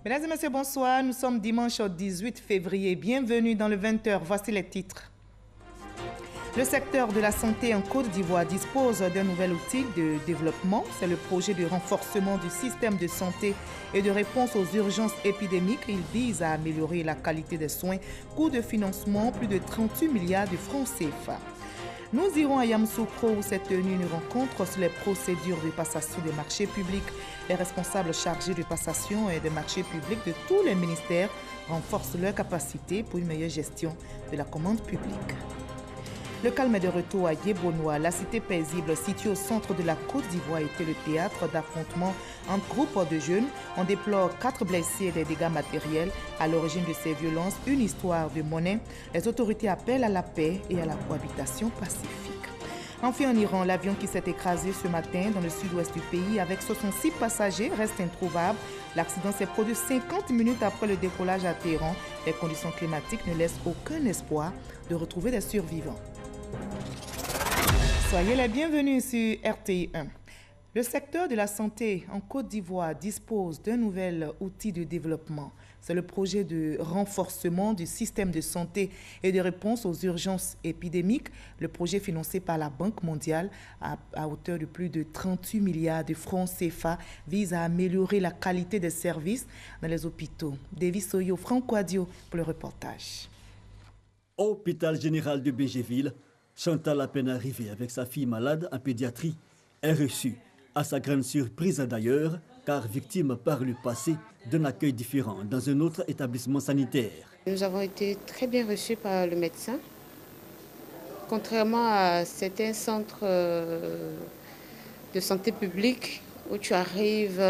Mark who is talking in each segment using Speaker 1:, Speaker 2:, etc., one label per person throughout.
Speaker 1: Mesdames et messieurs, bonsoir. Nous sommes dimanche 18 février. Bienvenue dans le 20h. Voici les titres. Le secteur de la santé en Côte d'Ivoire dispose d'un nouvel outil de développement. C'est le projet de renforcement du système de santé et de réponse aux urgences épidémiques. Il vise à améliorer la qualité des soins. Coût de financement, plus de 38 milliards de francs CFA. Nous irons à Yamoussoukro où s'est tenue une rencontre sur les procédures de passation des marchés publics. Les responsables chargés de passation et des marchés publics de tous les ministères renforcent leur capacité pour une meilleure gestion de la commande publique. Le calme est de retour à Yebonois. La cité paisible située au centre de la Côte d'Ivoire était le théâtre d'affrontements entre groupes de jeunes. On déplore 4 blessés et des dégâts matériels. À l'origine de ces violences, une histoire de monnaie. Les autorités appellent à la paix et à la cohabitation pacifique. Enfin, en Iran, l'avion qui s'est écrasé ce matin dans le sud-ouest du pays avec 66 passagers reste introuvable. L'accident s'est produit 50 minutes après le décollage à Téhéran. Les conditions climatiques ne laissent aucun espoir de retrouver des survivants. Soyez les bienvenus sur RTI 1. Le secteur de la santé en Côte d'Ivoire dispose d'un nouvel outil de développement. C'est le projet de renforcement du système de santé et de réponse aux urgences épidémiques. Le projet financé par la Banque mondiale à hauteur de plus de 38 milliards de francs CFA vise à améliorer la qualité des services dans les hôpitaux. Davis Soyo, Franco Adio pour le reportage.
Speaker 2: Hôpital général de Béjéville, Chantal, à peine arrivée avec sa fille malade en pédiatrie, est reçue, à sa grande surprise d'ailleurs, car victime par le passé d'un accueil différent dans un autre établissement sanitaire.
Speaker 3: Nous avons été très bien reçus par le médecin. Contrairement à certains centres de santé publique où tu arrives,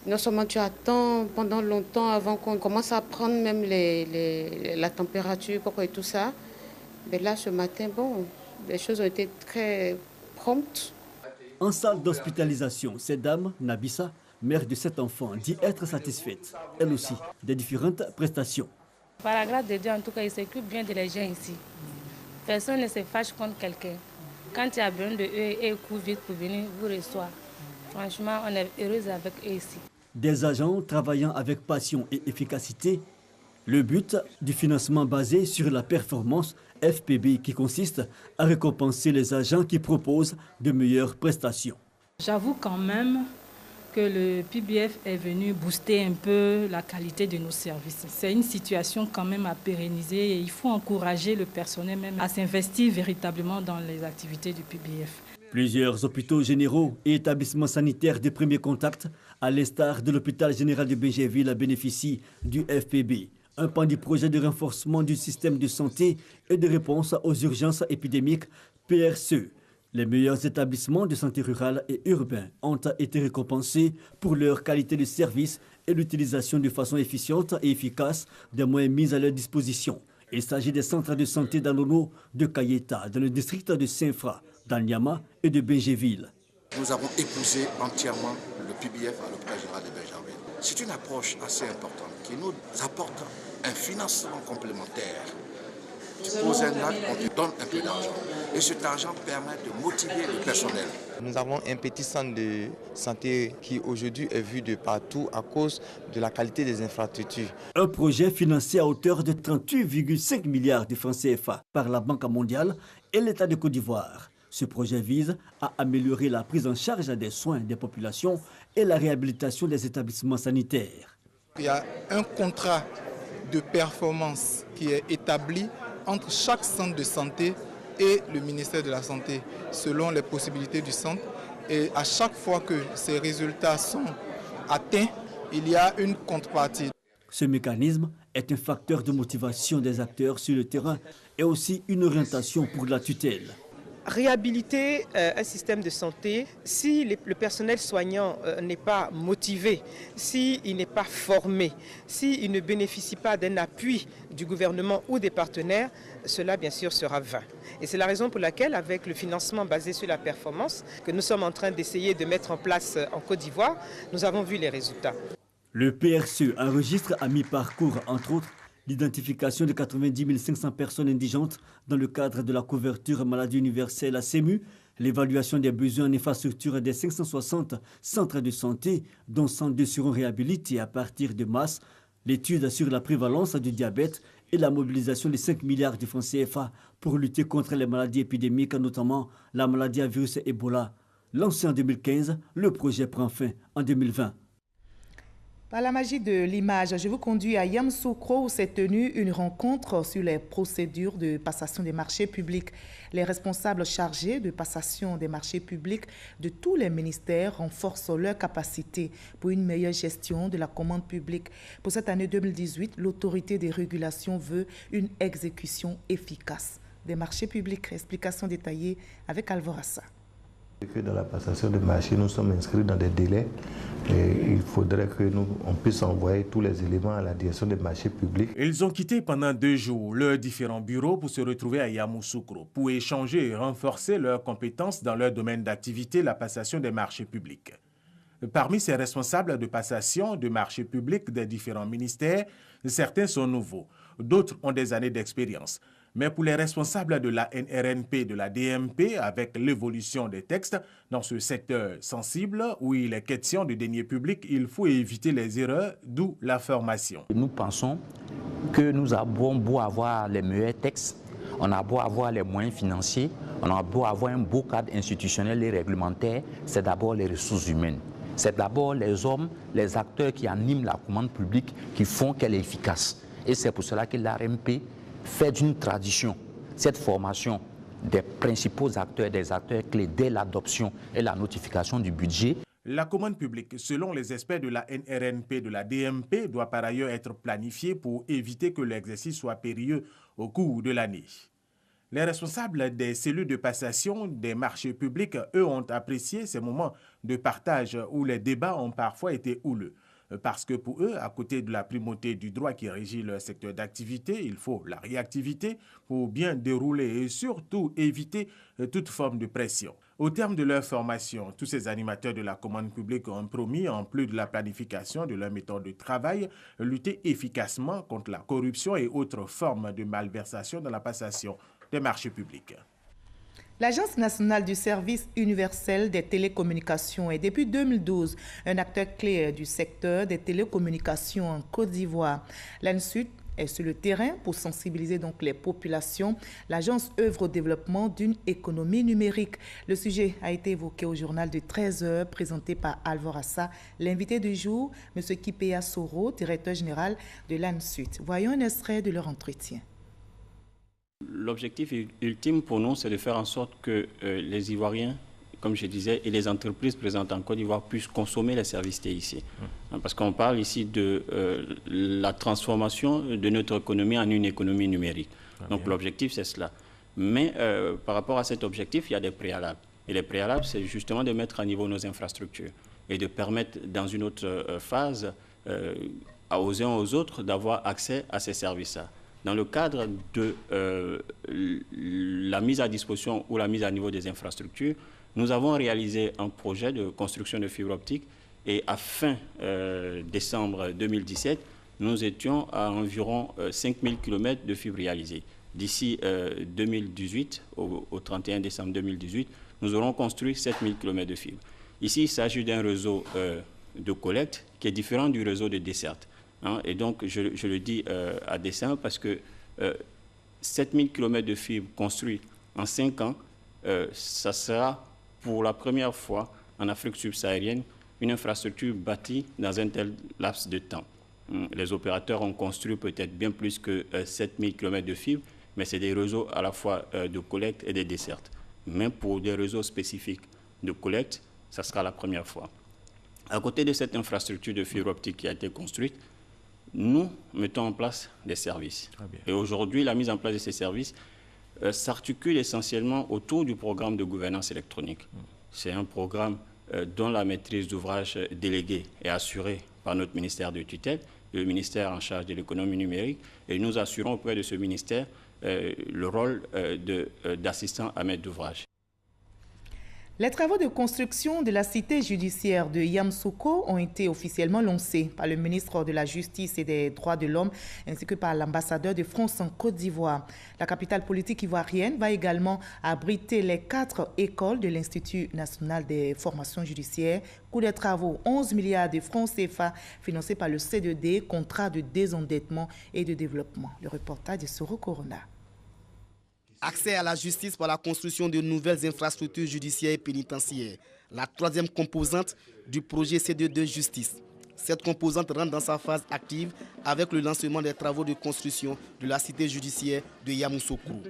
Speaker 3: non seulement tu attends pendant longtemps avant qu'on commence à prendre même la température et tout ça. Mais là, ce matin, les choses ont été très promptes.
Speaker 2: En salle d'hospitalisation, cette dame, Nabissa, mère de 7 enfants, dit être satisfaite, elle aussi, des différentes prestations.
Speaker 4: Par la grâce de Dieu, en tout cas, il s'occupe bien de les gens ici. Personne ne se fâche contre quelqu'un. Quand il y a besoin de eux, et ils courent vite pour venir vous recevoir. Franchement, on est heureuse avec eux ici.
Speaker 2: Des agents travaillant avec passion et efficacité. Le but du financement basé sur la performance FPB qui consiste à récompenser les agents qui proposent de meilleures prestations.
Speaker 5: J'avoue quand même que le PBF est venu booster un peu la qualité de nos services. C'est une situation quand même à pérenniser et il faut encourager le personnel même à s'investir véritablement dans les activités du PBF.
Speaker 2: Plusieurs hôpitaux généraux et établissements sanitaires de premier contact, à l'instar de l'hôpital général de Béjéville, bénéficient du FPB. Un pan du projet de renforcement du système de santé et de réponse aux urgences épidémiques PRCE. Les meilleurs établissements de santé rurale et urbains ont été récompensés pour leur qualité de service et l'utilisation de façon efficiente et efficace des moyens mis à leur disposition. Il s'agit des centres de santé d'Alono, de Kayeta, dans le district de Saint-Fra, d'Anyama et de Béjéville.
Speaker 6: Nous avons épousé entièrement le PBF à l'hôpital général de Béjéville. C'est une approche assez importante qui nous apporte un financement complémentaire. Tu poses un acte, on te donne un peu d'argent. Et cet argent permet de motiver le personnel.
Speaker 7: Nous avons un petit centre de santé qui aujourd'hui est vu de partout à cause de la qualité des infrastructures.
Speaker 2: Un projet financé à hauteur de 38,5 milliards de francs CFA par la Banque mondiale et l'État de Côte d'Ivoire. Ce projet vise à améliorer la prise en charge des soins des populations et la réhabilitation des établissements sanitaires.
Speaker 8: Il y a un contrat de performance qui est établi entre chaque centre de santé et le ministère de la Santé, selon les possibilités du centre. Et à chaque fois que ces résultats sont atteints, il y a une contrepartie.
Speaker 2: Ce mécanisme est un facteur de motivation des acteurs sur le terrain et aussi une orientation pour la tutelle.
Speaker 9: Réhabiliter un système de santé, si le personnel soignant n'est pas motivé, s'il n'est pas formé, s'il ne bénéficie pas d'un appui du gouvernement ou des partenaires, cela bien sûr sera vain. Et c'est la raison pour laquelle, avec le financement basé sur la performance que nous sommes en train d'essayer de mettre en place en Côte d'Ivoire, nous avons vu les résultats.
Speaker 2: Le PRCE enregistre à mi-parcours, entre autres, l'identification de 90 500 personnes indigentes dans le cadre de la couverture maladie universelle à CEMU, L'évaluation des besoins en infrastructure des 560 centres de santé, dont 102 seront réhabilités à partir de mars, l'étude sur la prévalence du diabète et la mobilisation de 5 milliards de francs CFA pour lutter contre les maladies épidémiques, notamment la maladie à virus Ebola. Lancé en 2015, le projet prend fin en 2020.
Speaker 1: Par la magie de l'image, je vous conduis à Yamoussoukro où s'est tenue une rencontre sur les procédures de passation des marchés publics. Les responsables chargés de passation des marchés publics de tous les ministères renforcent leur capacité pour une meilleure gestion de la commande publique. Pour cette année 2018, l'autorité des régulations veut une exécution efficace des marchés publics. Explication détaillée avec Alvorassa.
Speaker 10: Dans la passation de marché, nous sommes inscrits dans des délais et il faudrait que on puisse envoyer tous les éléments à la direction des marchés publics.
Speaker 11: Ils ont quitté pendant 2 jours leurs différents bureaux pour se retrouver à Yamoussoukro pour échanger et renforcer leurs compétences dans leur domaine d'activité, la passation des marchés publics. Parmi ces responsables de passation de marchés publics des différents ministères, certains sont nouveaux, d'autres ont des années d'expérience. Mais pour les responsables de la NRNP, de la DMP, avec l'évolution des textes dans ce secteur sensible où il est question de deniers publics, il faut éviter les erreurs, d'où la formation.
Speaker 12: Nous pensons que nous avons beau avoir les meilleurs textes, on a beau avoir les moyens financiers, on a beau avoir un beau cadre institutionnel et réglementaire, c'est d'abord les ressources humaines. C'est d'abord les hommes, les acteurs qui animent la commande publique qui font qu'elle est efficace. Et c'est pour cela que l'ARMP fait d'une tradition cette formation des principaux acteurs, des acteurs clés dès l'adoption et la notification du budget.
Speaker 11: La commande publique, selon les experts de la NRNP, de la DMP, doit par ailleurs être planifiée pour éviter que l'exercice soit périlleux au cours de l'année. Les responsables des cellules de passation des marchés publics, eux, ont apprécié ces moments de partage où les débats ont parfois été houleux. Parce que pour eux, à côté de la primauté du droit qui régit leur secteur d'activité, il faut la réactivité pour bien dérouler et surtout éviter toute forme de pression. Au terme de leur formation, tous ces animateurs de la commande publique ont promis, en plus de la planification de leur méthode de travail, lutter efficacement contre la corruption et autres formes de malversation dans la passation des marchés publics.
Speaker 1: L'Agence nationale du service universel des télécommunications est depuis 2012 un acteur clé du secteur des télécommunications en Côte d'Ivoire. L'ANSUD est sur le terrain pour sensibiliser donc les populations. L'agence œuvre au développement d'une économie numérique. Le sujet a été évoqué au journal de 13h présenté par Alvorassa. L'invité du jour, M. Kipea Soro, directeur général de l'ANSUD. Voyons un extrait de leur entretien.
Speaker 13: L'objectif ultime pour nous, c'est de faire en sorte que les Ivoiriens, comme je disais, et les entreprises présentes en Côte d'Ivoire puissent consommer les services TIC. Parce qu'on parle ici de la transformation de notre économie en une économie numérique. Donc l'objectif, c'est cela. Mais par rapport à cet objectif, il y a des préalables. Et les préalables, c'est justement de mettre à niveau nos infrastructures et de permettre, dans une autre phase, aux uns aux autres d'avoir accès à ces services-là. Dans le cadre de la mise à disposition ou la mise à niveau des infrastructures, nous avons réalisé un projet de construction de fibre optique et à fin décembre 2017, nous étions à environ 5000 km de fibre réalisée. D'ici 2018, au 31 décembre 2018, nous aurons construit 7000 km de fibre. Ici, il s'agit d'un réseau de collecte qui est différent du réseau de desserte. Et donc, je le dis à dessein parce que 7000 km de fibre construits en 5 ans, ça sera pour la première fois en Afrique subsaharienne une infrastructure bâtie dans un tel laps de temps. Les opérateurs ont construit peut-être bien plus que 7000 km de fibre, mais c'est des réseaux à la fois de collecte et de desserte. Mais pour des réseaux spécifiques de collecte, ça sera la première fois. À côté de cette infrastructure de fibre optique qui a été construite, nous mettons en place des services. Et aujourd'hui, la mise en place de ces services s'articule essentiellement autour du programme de gouvernance électronique. C'est un programme dont la maîtrise d'ouvrage déléguée est assurée par notre ministère de tutelle, le ministère en charge de l'économie numérique, et nous assurons auprès de ce ministère le rôle d'assistant à maître d'ouvrage.
Speaker 1: Les travaux de construction de la cité judiciaire de Yamoussoukro ont été officiellement lancés par le ministre de la Justice et des Droits de l'Homme ainsi que par l'ambassadeur de France en Côte d'Ivoire. La capitale politique ivoirienne va également abriter les 4 écoles de l'Institut national des formations judiciaires. Coût des travaux, 11 milliards de francs CFA financés par le C2D, contrat de désendettement et de développement. Le reportage de Soro Corona.
Speaker 14: Accès à la justice par la construction de nouvelles infrastructures judiciaires et pénitentiaires. La troisième composante du projet C2D Justice. Cette composante rentre dans sa phase active avec le lancement des travaux de construction de la cité judiciaire de Yamoussoukro.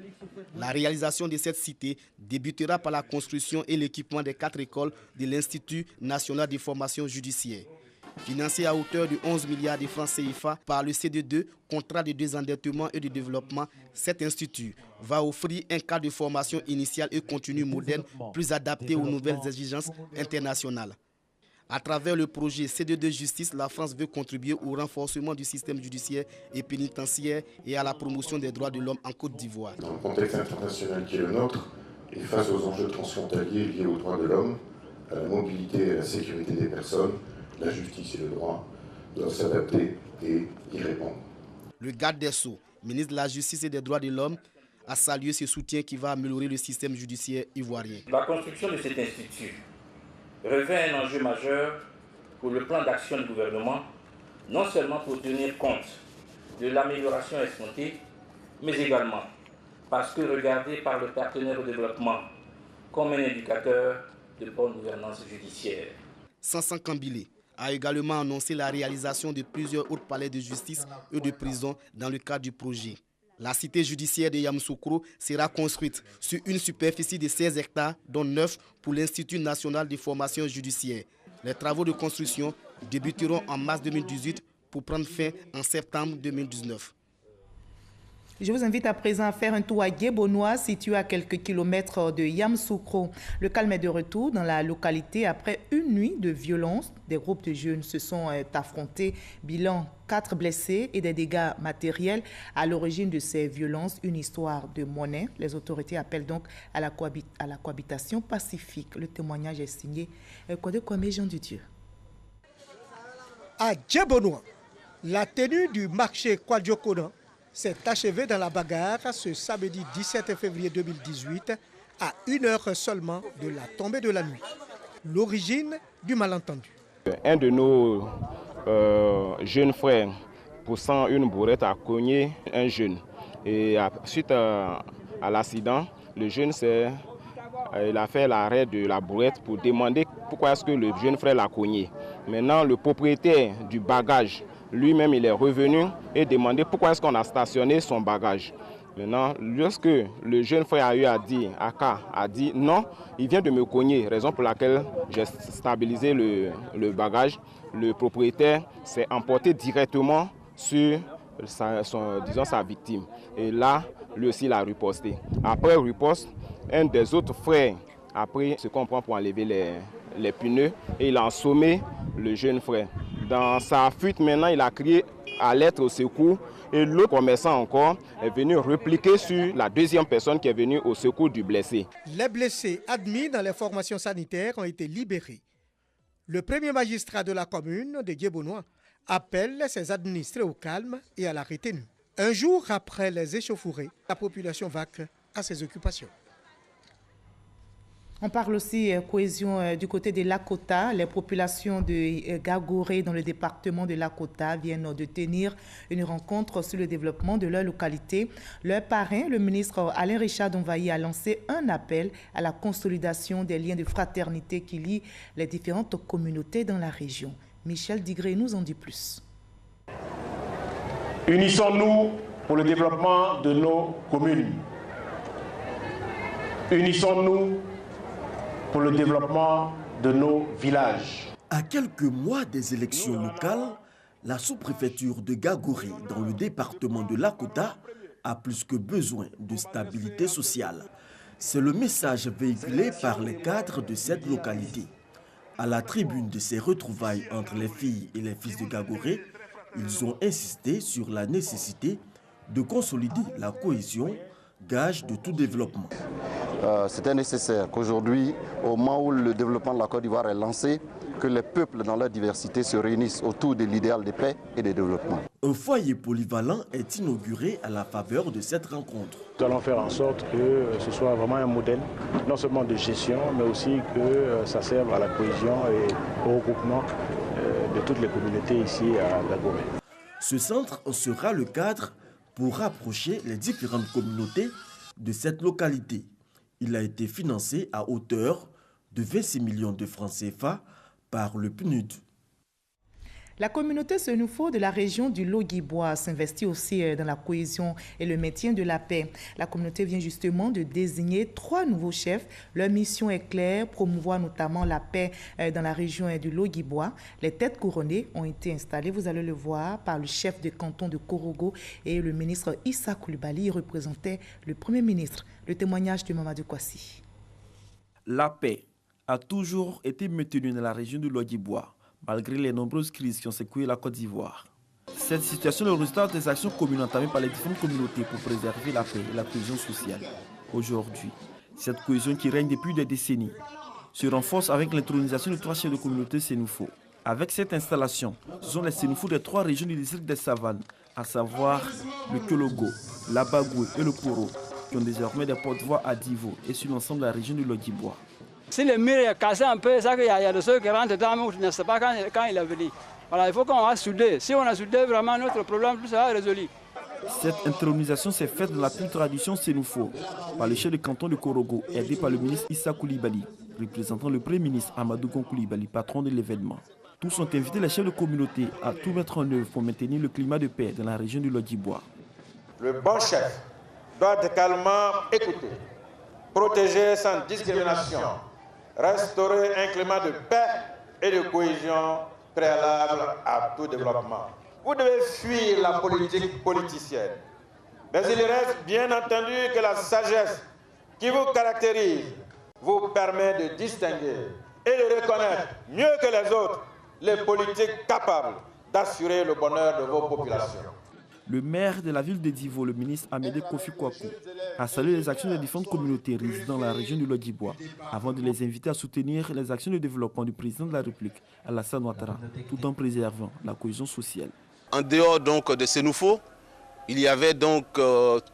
Speaker 14: La réalisation de cette cité débutera par la construction et l'équipement des 4 écoles de l'Institut national de formation judiciaire. Financé à hauteur de 11 milliards de francs CFA par le C2D, contrat de désendettement et de développement, cet institut va offrir un cadre de formation initiale et continue moderne plus adapté aux nouvelles exigences internationales. À travers le projet C2D Justice, la France veut contribuer au renforcement du système judiciaire et pénitentiaire et à la promotion des droits de l'homme en Côte d'Ivoire.
Speaker 15: Dans le contexte international qui est le nôtre, et face aux enjeux transfrontaliers liés aux droits de l'homme, à la mobilité et à la sécurité des personnes, la justice et le droit doivent s'adapter et y répondre.
Speaker 14: Le garde des Sceaux, ministre de la Justice et des Droits de l'Homme, a salué ce soutien qui va améliorer le système judiciaire ivoirien.
Speaker 16: La construction de cet institut revêt un enjeu majeur pour le plan d'action du gouvernement, non seulement pour tenir compte de l'amélioration escomptée, mais également parce que regardé par le partenaire au développement comme un indicateur de bonne gouvernance judiciaire.
Speaker 14: Sansan Kambile a également annoncé la réalisation de plusieurs autres palais de justice et de prison dans le cadre du projet. La cité judiciaire de Yamoussoukro sera construite sur une superficie de 16 hectares, dont 9 pour l'Institut national de formation judiciaire. Les travaux de construction débuteront en mars 2018 pour prendre fin en septembre 2019.
Speaker 1: Je vous invite à présent à faire un tour à Guébonois, situé à quelques kilomètres de Yamoussoukro. Le calme est de retour dans la localité après une nuit de violence. Des groupes de jeunes se sont affrontés. Bilan 4 blessés et des dégâts matériels. À l'origine de ces violences, une histoire de monnaie. Les autorités appellent donc à la cohabitation pacifique. Le témoignage est signé Kode Kwame Jean de Dieu.
Speaker 17: À Guébonois, la tenue du marché Kwadjokonan s'est achevée dans la bagarre ce samedi 17 février 2018 à 1 heure seulement de la tombée de la nuit. L'origine du malentendu.
Speaker 18: Un de nos jeunes frères, poussant une bourrette, a cogné un jeune. Et suite à l'accident, le jeune il a fait l'arrêt de la bourrette pour demander pourquoi est-ce que le jeune frère l'a cogné. Maintenant, le propriétaire du bagage, lui-même, il est revenu et demandé pourquoi est-ce qu'on a stationné son bagage. Maintenant, lorsque le jeune frère a eu à dire, Aka a dit non, il vient de me cogner, raison pour laquelle j'ai stabilisé le bagage. Le propriétaire s'est emporté directement sur sa victime. Et là, lui aussi, il a riposté. Après riposte, un des autres frères a pris ce qu'on prend pour enlever les pneus et il a assommé le jeune frère. Dans sa fuite, maintenant, il a crié à l'aide au secours et l'autre commerçant encore est venu répliquer sur la deuxième personne qui est venue au secours du blessé.
Speaker 17: Les blessés admis dans les formations sanitaires ont été libérés. Le premier magistrat de la commune de Guébonois appelle ses administrés au calme et à la retenue. Un jour après les échauffourées, la population vaque à ses occupations.
Speaker 1: On parle aussi cohésion du côté de Lakota. Les populations de Gagoré dans le département de Lakota viennent de tenir une rencontre sur le développement de leur localité. Leur parrain, le ministre Alain Richard Donvaï, a lancé un appel à la consolidation des liens de fraternité qui lient les différentes communautés dans la région. Michel Digré nous en dit plus.
Speaker 19: Unissons-nous pour le développement de nos communes. Unissons-nous pour le développement de nos villages.
Speaker 20: À quelques mois des élections locales, la sous-préfecture de Gagoré, dans le département de Lakota, a plus que besoin de stabilité sociale. C'est le message véhiculé par les cadres de cette localité. À la tribune de ces retrouvailles entre les filles et les fils de Gagoré, ils ont insisté sur la nécessité de consolider la cohésion, gage de tout développement.
Speaker 21: c'était nécessaire qu'aujourd'hui, au moment où le développement de la Côte d'Ivoire est lancé, que les peuples dans leur diversité se réunissent autour de l'idéal de paix et de développement.
Speaker 20: Un foyer polyvalent est inauguré à la faveur de cette rencontre.
Speaker 19: Nous allons faire en sorte que ce soit vraiment un modèle, non seulement de gestion, mais aussi que ça serve à la cohésion et au regroupement de toutes les communautés ici à Gagoré.
Speaker 20: Ce centre sera le cadre pour rapprocher les différentes communautés de cette localité. Il a été financé à hauteur de 26 millions de francs CFA par le PNUD.
Speaker 1: La communauté Senufo de la région du Logui-Bois s'investit aussi dans la cohésion et le maintien de la paix. La communauté vient justement de désigner 3 nouveaux chefs. Leur mission est claire, promouvoir notamment la paix dans la région du Logui-Bois. Les têtes couronnées ont été installées, vous allez le voir, par le chef de canton de Korogo et le ministre Issa Coulibaly. Il représentait le Premier ministre. Le témoignage de Mamadou Kwasi.
Speaker 22: La paix a toujours été maintenue dans la région du Logui-Bois, malgré les nombreuses crises qui ont secoué la Côte d'Ivoire. Cette situation est le résultat des actions communes entamées par les différentes communautés pour préserver la paix et la cohésion sociale. Aujourd'hui, cette cohésion qui règne depuis des décennies se renforce avec l'intronisation de 3 chefs de communauté Senufo. Avec cette installation, ce sont les Senufo des 3 régions du district des Savanes, à savoir le Kologo, l'Abagoué et le Koro, qui ont désormais des porte-voix à Divo et sur l'ensemble de la région du Logui-Bois.
Speaker 23: Si le mur est cassé un peu, ça qu'il y a de ceux qui rentrent dedans, mais on ne sait pas quand il est venu. Voilà, il faut qu'on va souder. Si on a soudé vraiment notre problème, tout sera résolu.
Speaker 22: Cette intronisation s'est faite dans la pure tradition Senufo, par le chef de canton de Korogo, aidé par le ministre Issa Coulibaly, représentant le Premier ministre Amadou Gon Coulibaly, patron de l'événement. Tous ont invité les chefs de communauté à tout mettre en œuvre pour maintenir le climat de paix dans la région du Logui-Bois.
Speaker 24: Le bon chef doit être calmement écouté, protéger sans discrimination, restaurer un climat de paix et de cohésion préalable à tout développement. Vous devez fuir la politique politicienne. Mais il reste bien entendu que la sagesse qui vous caractérise vous permet de distinguer et de reconnaître mieux que les autres les politiques capables d'assurer le bonheur de vos populations.
Speaker 22: Le maire de la ville de Divo, le ministre Amédée Kofi Kwaku, a salué les actions des différentes communautés résidant dans la région du Logui-Bois avant de les inviter à soutenir les actions de développement du président de la République, Alassane Ouattara, tout en préservant la cohésion sociale.
Speaker 25: En dehors donc de Senufo, il y avait donc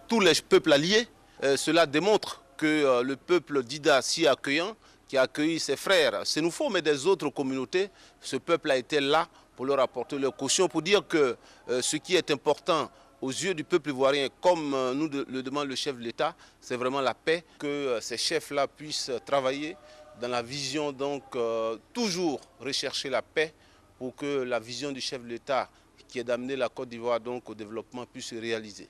Speaker 25: tous les peuples alliés. Cela démontre que le peuple d'Ida, si accueillant, qui a accueilli ses frères Senufo, mais des autres communautés, ce peuple a été là pour leur apporter leur caution, pour dire que ce qui est important aux yeux du peuple ivoirien, comme nous le demande le chef de l'État, c'est vraiment la paix, que ces chefs-là puissent travailler dans la vision, donc toujours rechercher la paix pour que la vision du chef de l'État, qui est d'amener la Côte d'Ivoire donc au développement, puisse se réaliser.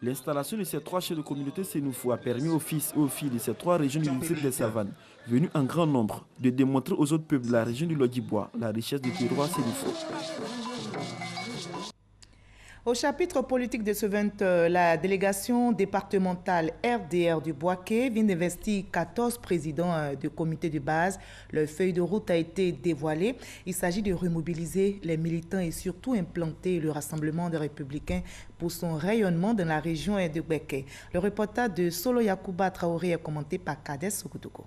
Speaker 22: L'installation de ces 3 chefs de communauté Senufo a permis aux fils et aux filles de ces 3 régions du district des Savanes, venus en grand nombre, de démontrer aux autres peuples de la région du Logui-Bois la richesse du terroir Senufo.
Speaker 1: Au chapitre politique de ce 20, la délégation départementale RDR du Boaké vient d'investir 14 présidents de comités de base. Leur feuille de route a été dévoilée. Il s'agit de remobiliser les militants et surtout implanter le Rassemblement des Républicains pour son rayonnement dans la région de Boaké. Le reportage de Solo Yakuba Traoré est commenté par Kades Sokoutoko.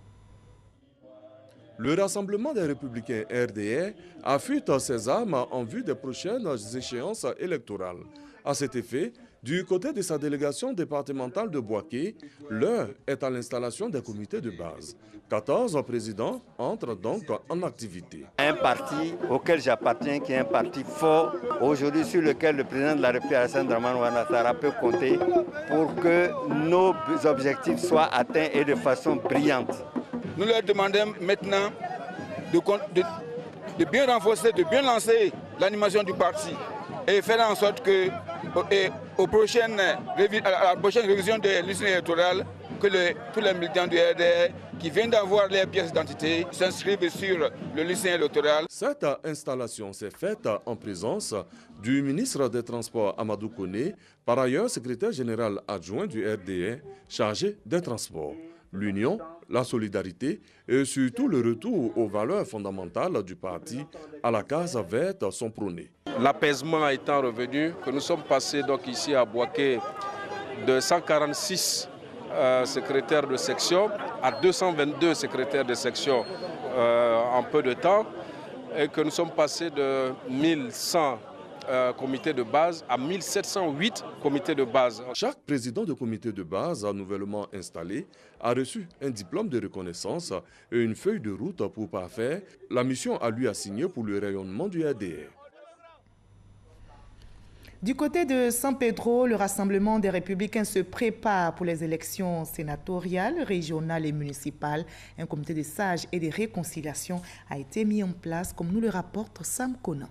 Speaker 26: Le Rassemblement des Républicains RDR affûte ses armes en vue des prochaines échéances électorales. À cet effet, du côté de sa délégation départementale de Boaké, l'heure est à l'installation des comités de base. 14 présidents entrent donc en activité.
Speaker 27: Un parti auquel j'appartiens, qui est un parti fort, aujourd'hui sur lequel le président de la République, Alassane Ouattara, peut compter pour que nos objectifs soient atteints et de façon brillante.
Speaker 28: Nous leur demandons maintenant de bien renforcer, de bien lancer l'animation du parti et faire en sorte que à la prochaine révision des listes électorales, que tous les militants du RDR qui viennent d'avoir les pièces d'identité s'inscrivent sur le lycée électoral.
Speaker 26: Cette installation s'est faite en présence du ministre des Transports Amadou Koné, par ailleurs secrétaire général adjoint du RDR chargé des transports. L'union, la solidarité et surtout le retour aux valeurs fondamentales du parti à la case verte sont prônés.
Speaker 29: L'apaisement étant revenu, que nous sommes passés donc ici à Boaké de 146
Speaker 2: secrétaires de section à 222 secrétaires de section en peu de temps et que nous sommes passés de 1100 comités de base à 1708 comités de base.
Speaker 26: Chaque président de comité de base nouvellement installé a reçu un diplôme de reconnaissance et une feuille de route pour parfaire la mission à lui assignée pour le rayonnement du RDR.
Speaker 1: Du côté de San Pedro, le Rassemblement des Républicains se prépare pour les élections sénatoriales, régionales et municipales. Un comité de sages et de réconciliation a été mis en place, comme nous le rapporte Sam Conan.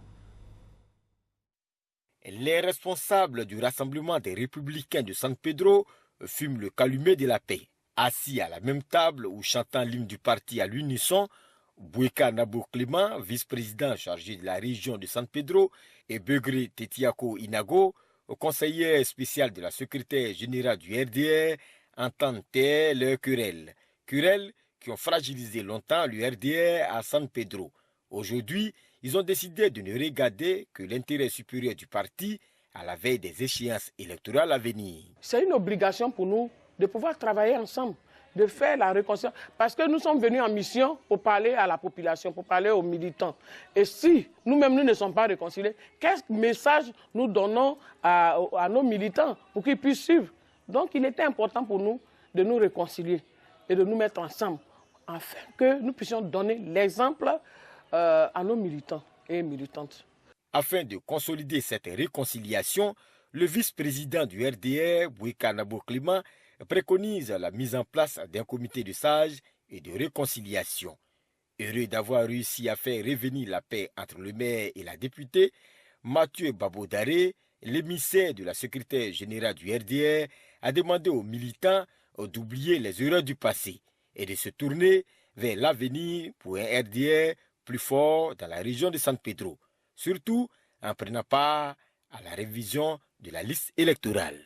Speaker 3: Les responsables du Rassemblement des Républicains de San Pedro fument le calumet de la paix. Assis à la même table ou chantant l'hymne du parti à l'unisson, Boueka Nabo Clément, vice-président chargé de la région de San Pedro, et Begré Tetiako Inago, conseiller spécial de la secrétaire générale du RDR, entendent leurs querelles. Querelles qui ont fragilisé longtemps le RDR à San Pedro. Aujourd'hui, ils ont décidé de ne regarder que l'intérêt supérieur du parti à la veille des échéances électorales à venir.
Speaker 4: C'est une obligation pour nous de pouvoir travailler ensemble, de faire la réconciliation. Parce que nous sommes venus en mission pour parler à la population, pour parler aux militants. Et si nous-mêmes nous ne sommes pas réconciliés, quel message nous donnons à nos militants pour qu'ils puissent suivre? Donc il était important pour nous de nous réconcilier et de nous mettre ensemble afin que nous puissions donner l'exemple à nos militants et militantes.
Speaker 3: Afin de consolider cette réconciliation, le vice-président du RDR, Boueka Nabo Clément, préconise la mise en place d'un comité de sages et de réconciliation. Heureux d'avoir réussi à faire revenir la paix entre le maire et la députée, Mathieu Babodare, l'émissaire de la secrétaire générale du RDR, a demandé aux militants d'oublier les erreurs du passé et de se tourner vers l'avenir pour un RDR plus fort dans la région de San Pedro, surtout en prenant part à la révision de la liste électorale.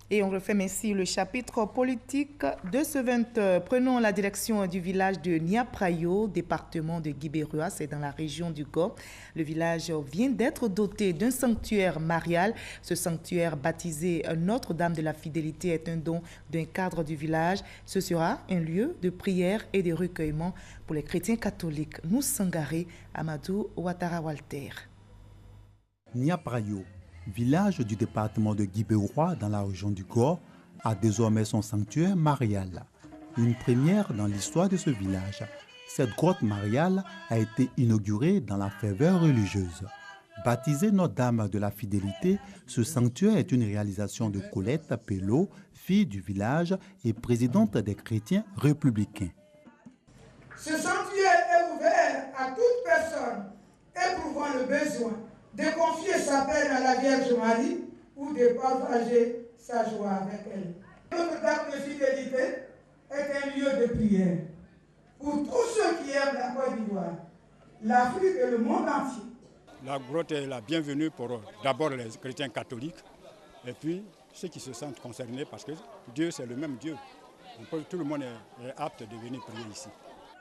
Speaker 1: Et on referme ainsi le chapitre politique de ce 20h. Prenons la direction du village de Niaprayo, département de Guibéroa, c'est dans la région du Gor. Le village vient d'être doté d'un sanctuaire marial. Ce sanctuaire baptisé Notre-Dame de la Fidélité est un don d'un cadre du village. Ce sera un lieu de prière et de recueillement pour les chrétiens catholiques. Nous Sangaré, Amadou Ouattara Walter.
Speaker 5: Niaprayo, village du département de Guibéroa dans la région du Gor, a désormais son sanctuaire marial. Une première dans l'histoire de ce village. Cette grotte mariale a été inaugurée dans la ferveur religieuse. Baptisé Notre-Dame de la Fidélité, ce sanctuaire est une réalisation de Colette Pello, fille du village et présidente des chrétiens républicains.
Speaker 6: Ce sanctuaire est ouvert à toute personne éprouvant le besoin de confier sa peine à la Vierge Marie ou de partager sa joie avec elle. Notre-Dame de Fidélité est un lieu de prière pour tous ceux qui aiment la Côte d'Ivoire, l'Afrique et le monde entier.
Speaker 7: La grotte est la bienvenue pour d'abord les chrétiens catholiques et puis ceux qui se sentent concernés parce que Dieu c'est le même Dieu. Tout le monde est apte de venir prier ici.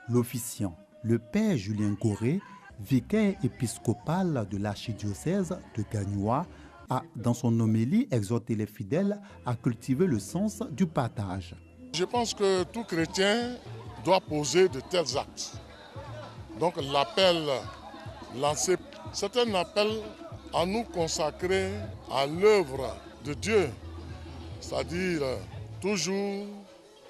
Speaker 5: L'officiant, le père Julien Goré, vicaire épiscopal de l'archidiocèse de Gagnoa, a, dans son homélie, exhorté les fidèles à cultiver le sens du partage.
Speaker 8: Je pense que tout chrétien doit poser de tels actes. Donc l'appel lancé, c'est un appel à nous consacrer à l'œuvre de Dieu. C'est-à-dire, toujours,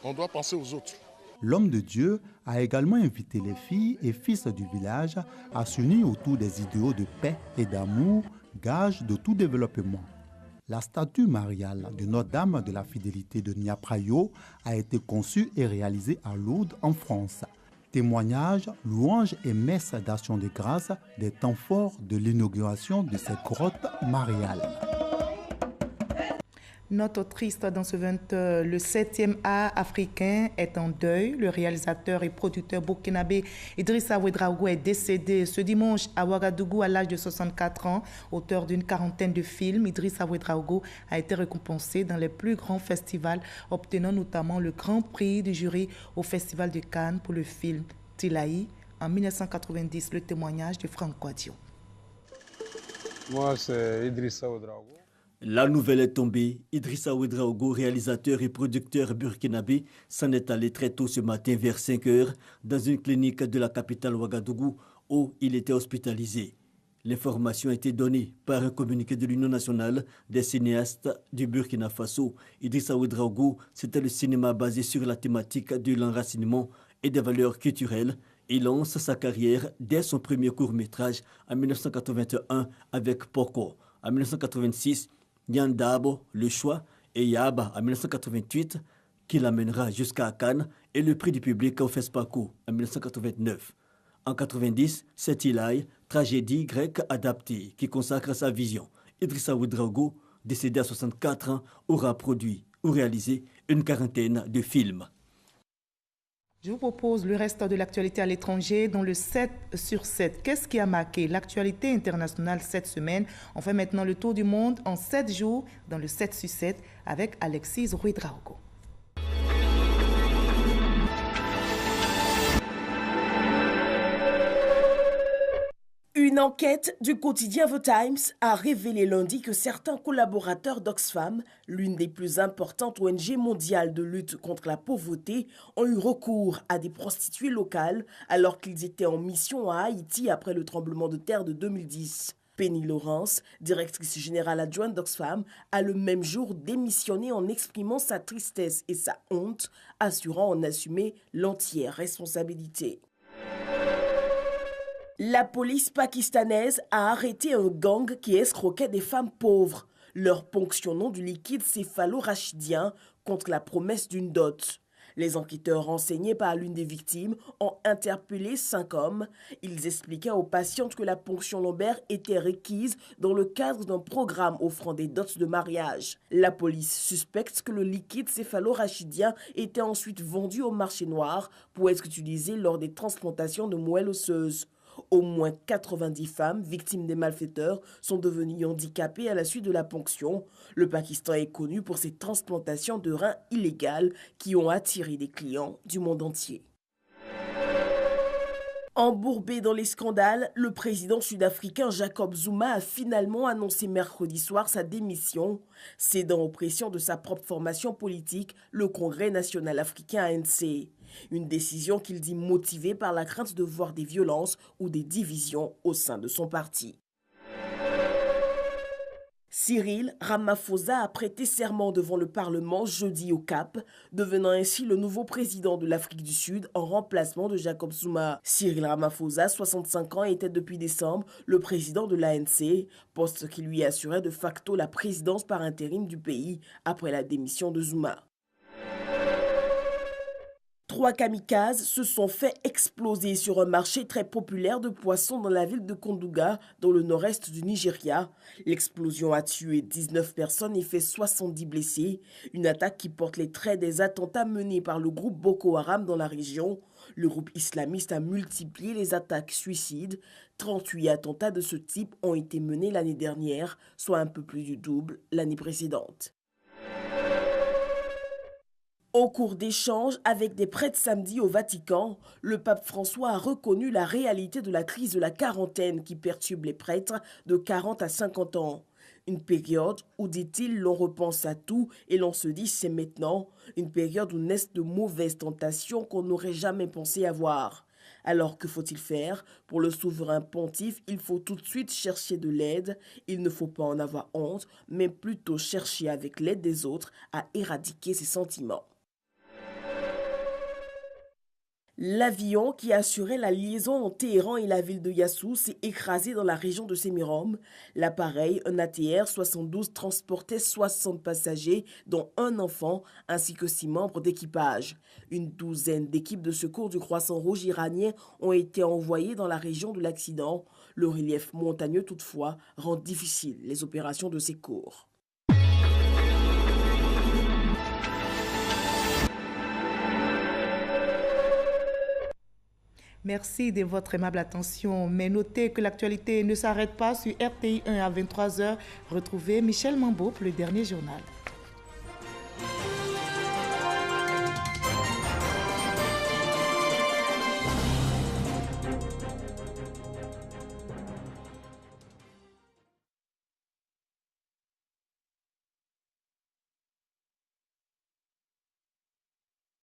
Speaker 8: on doit penser aux autres.
Speaker 5: L'homme de Dieu a également invité les filles et fils du village à s'unir autour des idéaux de paix et d'amour, gage de tout développement. La statue mariale de Notre-Dame de la Fidélité de Niaprayo a été conçue et réalisée à Lourdes, en France. Témoignages, louanges et messes d'action de grâce des temps forts de l'inauguration de cette grotte mariale.
Speaker 1: Note triste dans ce 20h, le 7e art africain est en deuil. Le réalisateur et producteur burkinabé Idrissa Ouedraogo est décédé ce dimanche à Ouagadougou à l'âge de 64 ans. Auteur d'une quarantaine de films, Idrissa Ouedraogo a été récompensé dans les plus grands festivals, obtenant notamment le Grand Prix du jury au Festival de Cannes pour le film Tilaï en 1990. Le témoignage de Franck Quadio.
Speaker 9: Moi, c'est Idrissa Ouedraogo.
Speaker 20: La nouvelle est tombée. Idrissa Ouedraogo, réalisateur et producteur burkinabé, s'en est allé très tôt ce matin vers 5 h dans une clinique de la capitale Ouagadougou où il était hospitalisé. L'information a été donnée par un communiqué de l'Union nationale des cinéastes du Burkina Faso. Idrissa Ouedraogo, c'était le cinéma basé sur la thématique de l'enracinement et des valeurs culturelles. Il lance sa carrière dès son premier court-métrage en 1981 avec Poko. En 1986, Yandabo, Le Choix, et Yaba en 1988, qui l'amènera jusqu'à Cannes, et le prix du public au FESPACO en 1989. En 1990, c'est Ilaï, tragédie grecque adaptée, qui consacre sa vision. Idrissa Ouedraogo, décédé à 64 ans, aura produit ou réalisé une quarantaine de films.
Speaker 1: Je vous propose le reste de l'actualité à l'étranger dans le 7 sur 7. Qu'est-ce qui a marqué l'actualité internationale cette semaine? On fait maintenant le tour du monde en 7 jours dans le 7 sur 7 avec Alexis Ouedraogo.
Speaker 9: Une enquête du quotidien The Times a révélé lundi que certains collaborateurs d'Oxfam, l'une des plus importantes ONG mondiales de lutte contre la pauvreté, ont eu recours à des prostituées locales alors qu'ils étaient en mission à Haïti après le tremblement de terre de 2010. Penny Lawrence, directrice générale adjointe d'Oxfam, a le même jour démissionné en exprimant sa tristesse et sa honte, assurant en assumer l'entière responsabilité. La police pakistanaise a arrêté un gang qui escroquait des femmes pauvres, leur ponctionnant du liquide céphalo-rachidien contre la promesse d'une dot. Les enquêteurs renseignés par l'une des victimes ont interpellé 5 hommes. Ils expliquaient aux patientes que la ponction lombaire était requise dans le cadre d'un programme offrant des dots de mariage. La police suspecte que le liquide céphalo-rachidien était ensuite vendu au marché noir pour être utilisé lors des transplantations de moelle osseuse. Au moins 90 femmes victimes des malfaiteurs sont devenues handicapées à la suite de la ponction. Le Pakistan est connu pour ses transplantations de reins illégales qui ont attiré des clients du monde entier. Embourbé dans les scandales, le président sud-africain Jacob Zuma a finalement annoncé mercredi soir sa démission, cédant aux pressions de sa propre formation politique, le Congrès national africain ANC. Une décision qu'il dit motivée par la crainte de voir des violences ou des divisions au sein de son parti. Cyril Ramaphosa a prêté serment devant le Parlement jeudi au Cap, devenant ainsi le nouveau président de l'Afrique du Sud en remplacement de Jacob Zuma. Cyril Ramaphosa, 65 ans, était depuis décembre le président de l'ANC, poste qui lui assurait de facto la présidence par intérim du pays après la démission de Zuma. 3 kamikazes se sont fait exploser sur un marché très populaire de poissons dans la ville de Kondouga, dans le nord-est du Nigeria. L'explosion a tué 19 personnes et fait 70 blessés. Une attaque qui porte les traits des attentats menés par le groupe Boko Haram dans la région. Le groupe islamiste a multiplié les attaques suicides. 38 attentats de ce type ont été menés l'année dernière, soit un peu plus du double l'année précédente. Au cours d'échanges avec des prêtres samedi au Vatican, le pape François a reconnu la réalité de la crise de la quarantaine qui perturbe les prêtres de 40 à 50 ans. Une période où, dit-il, l'on repense à tout et l'on se dit c'est maintenant, une période où naissent de mauvaises tentations qu'on n'aurait jamais pensé avoir. Alors que faut-il faire? Pour le souverain pontife, il faut tout de suite chercher de l'aide. Il ne faut pas en avoir honte, mais plutôt chercher avec l'aide des autres à éradiquer ces sentiments. L'avion qui assurait la liaison entre Téhéran et la ville de Yassou s'est écrasé dans la région de Sémirom. L'appareil, un ATR 72, transportait 60 passagers, dont un enfant, ainsi que 6 membres d'équipage. Une douzaine d'équipes de secours du Croissant Rouge iranien ont été envoyées dans la région de l'accident. Le relief montagneux, toutefois, rend difficile les opérations de secours.
Speaker 1: Merci de votre aimable attention. Mais notez que l'actualité ne s'arrête pas sur RTI 1 à 23h. Retrouvez Michel Mambo pour le dernier journal.